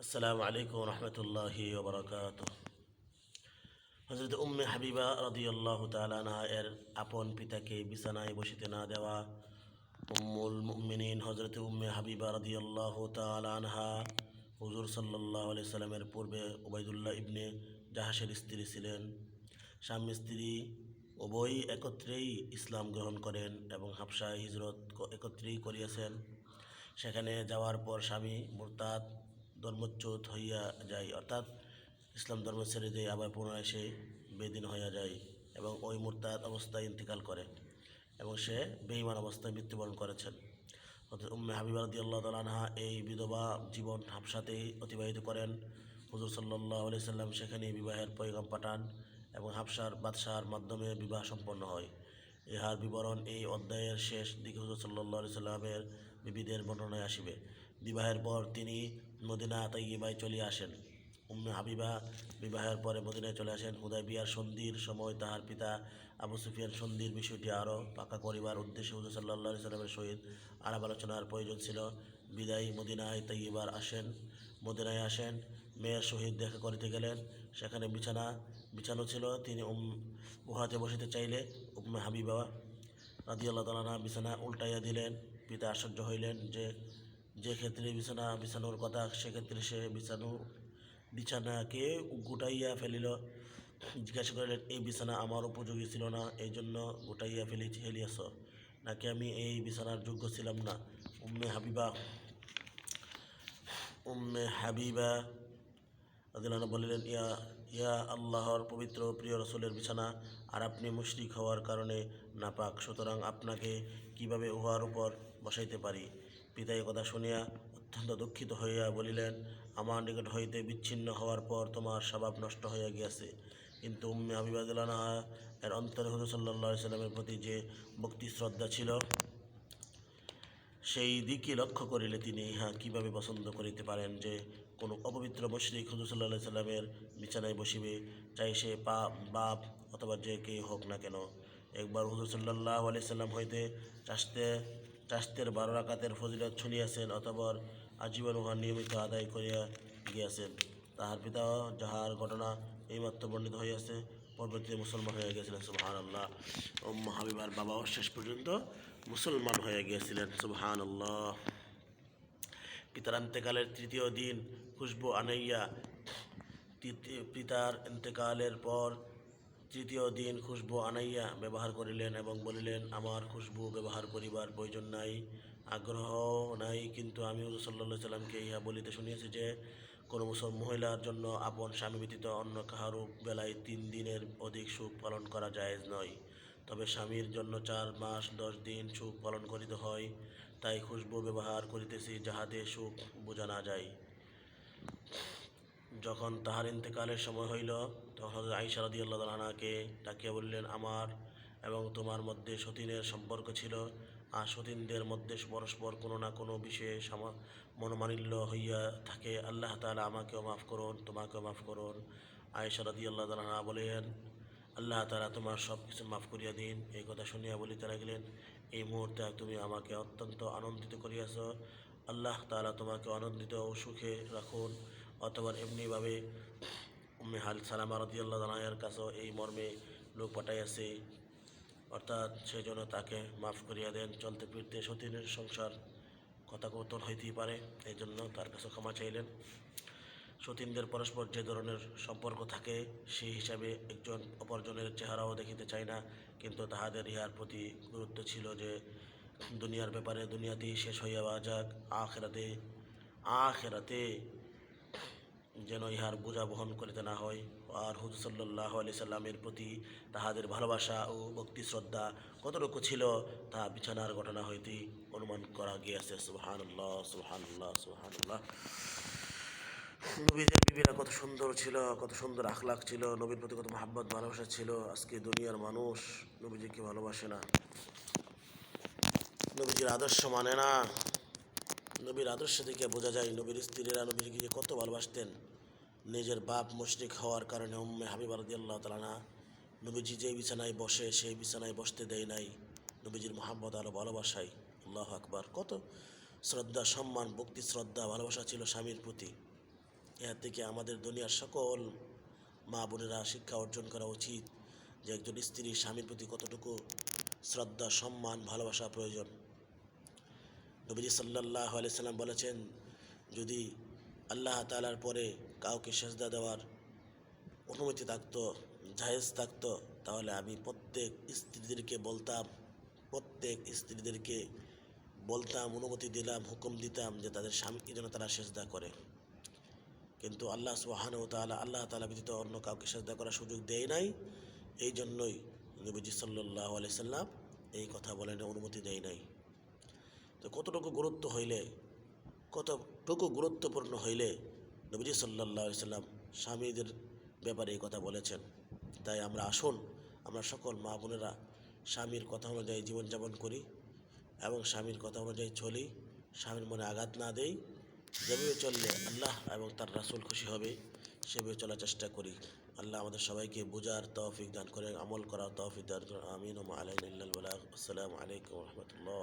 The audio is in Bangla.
আসসালামু আলাইকুম রহমতুল্লাহি ওবরাকাতুহ। হযরত উম্মে হাবিবা রাদিয়াল্লাহু তাআলা আনহা এর আপন পিতাকে বিছানায় বসিতে না দেওয়া। উম্মুল মুমিনিন হযরত উম্মে হাবিবা রাদিয়াল্লাহু তাআলা আনহা হুজুর সাল্লাল্লাহু আলাইহি সাল্লামের পূর্বে উবাইদুল্লাহ ইবনে জাহাশের স্ত্রী ছিলেন। স্বামী স্ত্রী উভয়ই একত্রেই ইসলাম গ্রহণ করেন এবং হাবশায় হিজরত একত্রেই করিয়াছেন। সেখানে যাওয়ার পর স্বামী মুরতাদ ধর্মচ্যুত হইয়া যায়, অর্থাৎ ইসলাম ধর্ম ছেড়ে দিয়ে আবার পুনরায় সে বেদিন হইয়া যায় এবং ওই মুরতাদ অবস্থায় ইন্তেকাল করে এবং সে বেঈমান অবস্থায় মৃত্যুবরণ করেছেন। অর্থাৎ উম্মে হাবিবা রাদিয়াল্লাহু তাআলা আনহা এই বিধবা জীবন হাবশাতেই অতিবাহিত করেন। হুজুর সাল্লাল্লাহু আলাইহি সাল্লাম সেখানে বিবাহের পয়গাম পাঠান এবং হাবশার বাদশার মাধ্যমে বিবাহ সম্পন্ন হয়। ইহার বিবরণ এই অধ্যায়ের শেষ দিকে হুজুর সাল্লাল্লাহু আলাইহি সাল্লামের বিবিদের বর্ণনায় আসিবে। বিবাহের পর তিনি মদিনা তাইয়্যিবায় চলিয়া আসেন। উম্মে হাবিবা বিবাহের পরে মদিনায় চলে আসেন। হুদায়বিয়ার সন্ধির সময় তাহার পিতা আবু সুফিয়ান সন্ধির বিষয়টি আরও পাকা করিবার উদ্দেশ্যে হুজুর সাল্লাল্লাহু আলাইহি সাল্লামের সহিত আলাপ আলোচনার প্রয়োজন ছিল। বিদায়ী মদিনায় তাইয়্যিবার মদিনায় আসেন। মেয়ের সহিত দেখা করিতে গেলেন। সেখানে বিছানো ছিল। তিনি উহাতে বসিতে চাইলে উম্মে হাবিবা রাদিয়াল্লাহু তাআলা আনহা বিছানা উল্টাইয়া দিলেন। পিতা আশ্চর্য হইলেন যে যে ক্ষেত্রে বিছানোর কথা সেক্ষেত্রে সে বিছানাকে গুটাইয়া ফেলিল। জিজ্ঞাসা করিলেন, এই বিছানা আমার উপযোগী ছিল না, এই জন্য গুটাইয়া ফেলিয়াছ, নাকি আমি এই বিছানার যোগ্য ছিলাম না? উম্মে হাবিবা উম্মে হাবিবা রাদিয়াল্লাহু আনহা বলিলেন, ইয়া ইয়া আল্লাহর পবিত্র প্রিয় রসুলের বিছানা, আর আপনি মুশরিক হওয়ার কারণে নাপাক, সুতরাং আপনাকে কিভাবে উহার উপর বসাইতে পারি? পিতা এ কথা শুনিয়া অত্যন্ত দুঃখিত হইয়া বলিলেন, আমার নিকট হইতে বিচ্ছিন্ন হওয়ার পর তোমার স্বভাব নষ্ট হইয়া গিয়াছে। কিন্তু উম্মে হাবিবা রাদিয়াল্লাহু আনহা এর অন্তরে হুজুর সাল্লাল্লাহু আলাইহি সাল্লামের প্রতি যে ভক্তি শ্রদ্ধা ছিল, সেই দিকে লক্ষ্য করিলে তিনি ইহা কীভাবে পছন্দ করিতে পারেন যে কোনো অপবিত্র মুশরিক হুজুর সাল্লাল্লাহু আলাইহি সাল্লামের বিছানায় বসিবে, চাই সে বাপ অথবা যে কে হোক না কেন। একবার হুজুর সাল্লাল্লাহু আলাইহি সাল্লাম হইতে চাষতের 12 রাকাতের ফজিলত শুনিয়াছেন, অতঃপর আজীবন উহা নিয়মিত আদায় করিয়া গিয়াছেন। তাহার পিতাও, যাহার ঘটনা এইমাত্র বর্ণিত হইয়াছে, পরবর্তীতে মুসলমান হইয়া গিয়েছিলেন। সুবহানাল্লাহ। উম্মে হাবিবার বাবাও শেষ পর্যন্ত মুসলমান হয়ে গিয়েছিলেন। সুবহানাল্লাহ। পিতার ইন্তেকালের তৃতীয় দিন খুশবু আনাইয়া পিতার ইন্তেকালের পর তৃতীয় দিন খুশবু আনাইয়া ব্যবহার করিলেন এবং বলিলেন, আমার খুশবু ব্যবহার করিবার প্রয়োজন নাই, আগ্রহ নাই, কিন্তু আমি হুজুর সাল্লাল্লাহু আলাইহি সাল্লামকে ইহা বলিতে শুনিয়াছি যে কোনো মহিলার জন্য আপন স্বামী ব্যতীত অন্য কাহারও বেলায় 3 দিনের অধিক সুখ পালন করা জায়েজ নয়। তবে স্বামীর জন্য 4 মাস 10 দিন সুখ পালন করিতে হয়। তাই খুশবু ব্যবহার করিতেছি, যাহাতে সুখ বোঝা না যায়। যখন তাহার ইন্তেকালের সময় হইল, তখন হযরত আয়েশা রাদিয়াল্লাহু তাআলা আনহাকে ডাকিয়া বলিলেন, আমার এবং তোমার মধ্যে সতীনের সম্পর্ক ছিল, আর সতীনদের মধ্যে পরস্পর কোনো না কোনো বিষয়ে মনোমালিন্য হইয়া থাকে। আল্লাহ তাআলা আমাকেও মাফ করুন, তোমাকেও মাফ করুন। আয়েশা রাদিয়াল্লাহু তাআলা আনহা বলেন, আল্লাহ তাআলা তোমার সব কিছু মাফ করিয়া দিন। এই কথা শুনিয়া বলিতে লাগলেন, এই মুহূর্তে তুমি আমাকে অত্যন্ত আনন্দিত করিয়াছ। আল্লাহ তাআলা তোমাকে আনন্দিত ও সুখে রাখুন। অতঃপর এমনিভাবে উম্মে সালামা রাদিয়াল্লাহু তাআলা এর কাছেও এই মর্মে লোক পাঠাইয়াছে, অর্থাৎ সেই জন্য তাকে মাফ করিয়া দেন। চলতে ফিরতে সতীনের সংসার কথাকথন হইতেই পারে, এই জন্য তার কাছে ক্ষমা চাইলেন। সতীনদের পরস্পর যে ধরনের সম্পর্ক থাকে, সেই হিসাবে একজন অপরজনের চেহারাও দেখিতে চায় না, কিন্তু তাহাদের ইহার প্রতি গুরুত্ব ছিল যে দুনিয়ার ব্যাপারে দুনিয়াতেই শেষ হইয়া যাক, আখেরাতে যেন ইহার বোঝা বহন করিতে না হয়। আর হুজুর সাল্লাল্লাহু আলাইহি সাল্লামের প্রতি তাহাদের ভালোবাসা ও ভক্তি শ্রদ্ধা কতটুকু ছিল, তা বিছানার ঘটনা হইতেই অনুমান করা গিয়াছে। সুবহানাল্লাহ, সুবহানাল্লাহ, সুবহানাল্লাহ। নবীদের বিবিরা কত সুন্দর ছিল, কত সুন্দর আখলাক ছিল, নবীর প্রতি কত মহাব্বত ভালোবাসা ছিল। আজকে দুনিয়ার মানুষ নবীজিকে ভালোবাসে না, নবীজির আদর্শ মানে না। নবীর আদর্শ থেকে বোঝা যায় নবীর স্ত্রীরা নবীজিকে কত ভালোবাসতেন। নিজের বাপ মুশরিক হওয়ার কারণে উম্মে হাবিবা রাদিয়াল্লাহু তাআলা আনহা নবীজি যেই বিছানায় বসে সেই বিছানায় বসতে দেয় নাই, নবীজির মহাব্বত আর ভালোবাসায়। আল্লাহু আকবার। কত শ্রদ্ধা, সম্মান, ভক্তি, শ্রদ্ধা, ভালোবাসা ছিল স্বামীর প্রতি। এর থেকে আমাদের দুনিয়ার সকল মা বোনেরা শিক্ষা অর্জন করা উচিত যে একজন স্ত্রী স্বামীর প্রতি কতটুকু শ্রদ্ধা, সম্মান, ভালোবাসা প্রয়োজন। নবীজি সাল্লাল্লাহু আলাইহি সাল্লাম বলেছেন, যদি আল্লাহ তাআলার পরে কাউকে সেজদা দেওয়ার অনুমতি থাকতো, জায়েজ থাকতো, তাহলে আমি প্রত্যেক স্ত্রীদেরকে বলতাম, অনুমতি দিলাম, হুকুম দিতাম যে তাদের স্বামীকে যেন তারা সেজদা করে। কিন্তু আল্লাহ সুবহানাহু ওয়া তাআলা, আল্লাহ তাআলা ব্যতীত অন্য কাউকে সেজদা করার সুযোগ দেয় নাই। এই জন্যই নবীজি সাল্লাল্লাহু আলাইহি সাল্লাম এই কথা বলেন, অনুমতি দেয় নাই। তো কতটুকু গুরুত্বপূর্ণ হইলে নবীজি সাল্লাল্লাহু আলাইহি সাল্লাম স্বামীদের ব্যাপারে এই কথা বলেছেন। তাই আসুন আমরা সকল মা বোনেরা স্বামীর কথা অনুযায়ী জীবনযাপন করি এবং স্বামীর কথা অনুযায়ী চলি, স্বামীর মনে আঘাত না দেই। যেভাবে চললে আল্লাহ এবং তার রাসূল খুশি হবে সেভাবে চলার চেষ্টা করি। আল্লাহ আমাদের সবাইকে বুঝার তৌফিক দান করে, আমল করার তৌফিক দান করে। আমিন ওয়া মা আলাইনা ইল্লাল বালাগ। আসসালামু আলাইকুম ওয়া রাহমাতুল্লাহ।